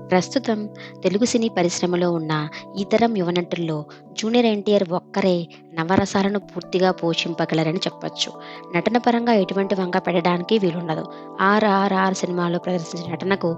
ప్రస్తుతం తెలుగు సినీ పరిశ్రమలో ఉన్న ఈ తరం యువ నటుల్లో జూనియర్ ఎన్టీఆర్ ఒక్కరే నవరసాలను పూర్తిగా పోషింపగలరని చెప్పొచ్చు. నటన పరంగా ఎటువంటి వంక పెట్టడానికి వీలుండదు. 'ఆర్ఆర్ఆర్' సినిమాలో ప్రదర్శించిన నటనకు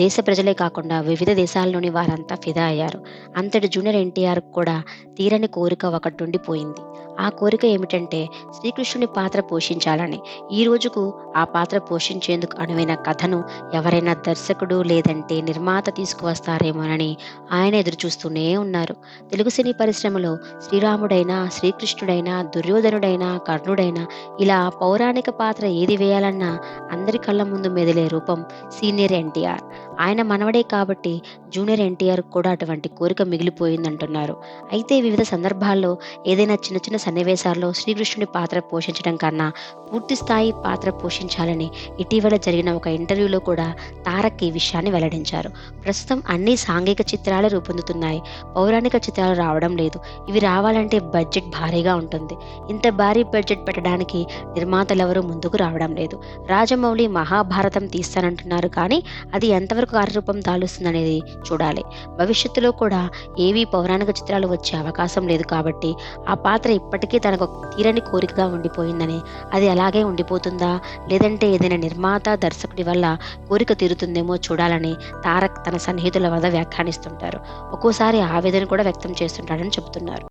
దేశ ప్రజలే కాకుండా వివిధ దేశాల్లోని వారంతా ఫిదా అయ్యారు. అంతటి జూనియర్ ఎన్టీఆర్‌కు కూడా తీరని కోరిక ఒకటుండిపోయింది. ఆ కోరిక ఏమిటంటే శ్రీకృష్ణుని పాత్ర పోషించాలని. ఈ రోజుకు ఆ పాత్ర పోషించేందుకు అనువైన కథను ఎవరైనా దర్శకుడు లేదంటే నిర్మాత తీసుకువస్తారేమోనని ఆయన ఎదురుచూస్తూనే ఉన్నారు. తెలుగు సినీ పరిశ్రమలో శ్రీరాముడైనా, శ్రీకృష్ణుడైనా, దుర్యోధనుడైనా, కర్ణుడైనా ఇలా పౌరాణిక పాత్ర ఏది వేయాలన్నా అందరి కళ్ళ ముందు మెదిలే రూపం సీనియర్ ఎన్టీఆర్. ఆయన మనవడే కాబట్టి జూనియర్ ఎన్టీఆర్ కూడా అటువంటి కోరిక మిగిలిపోయిందంటున్నారు. అయితే వివిధ సందర్భాల్లో ఏదైనా చిన్న చిన్న సన్నివేశాల్లో శ్రీకృష్ణుడి పాత్ర పోషించడం కన్నా పూర్తి స్థాయి పాత్ర పోషించాలని ఇటీవల జరిగిన ఒక ఇంటర్వ్యూలో కూడా తారక్ ఈ విషయాన్ని వెల్లడించారు. ప్రస్తుతం అన్ని సాంఘిక చిత్రాలే రూపొందుతున్నాయి. పౌరాణిక చిత్రాలు రావడం లేదు. ఇవి రావాలంటే బడ్జెట్ భారీగా ఉంటుంది. ఇంత భారీ బడ్జెట్ పెట్టడానికి నిర్మాతలెవరూ ముందుకు రావడం లేదు. రాజమౌళి మహాభారతం తీస్తానంటున్నారు కానీ అది ఎంతవరకు కార్యరూపం దాలుస్తుందనేది చూడాలి. భవిష్యత్తులో కూడా ఏవీ పౌరాణిక చిత్రాలు వచ్చే అవకాశం లేదు కాబట్టి ఆ పాత్ర ఇప్పటికీ తనకు తీరని కోరికగా ఉండిపోయిందని, అది అలాగే ఉండిపోతుందా లేదంటే ఏదైనా నిర్మాత దర్శకుడి వల్ల కోరిక తీరుతుందేమో చూడాలని తారక్ తన సన్నిహితుల వద్ద వ్యాఖ్యానిస్తుంటారు. ఒక్కోసారి ఆవేదన కూడా వ్యక్తం చేస్తుంటాడని చెబుతున్నారు.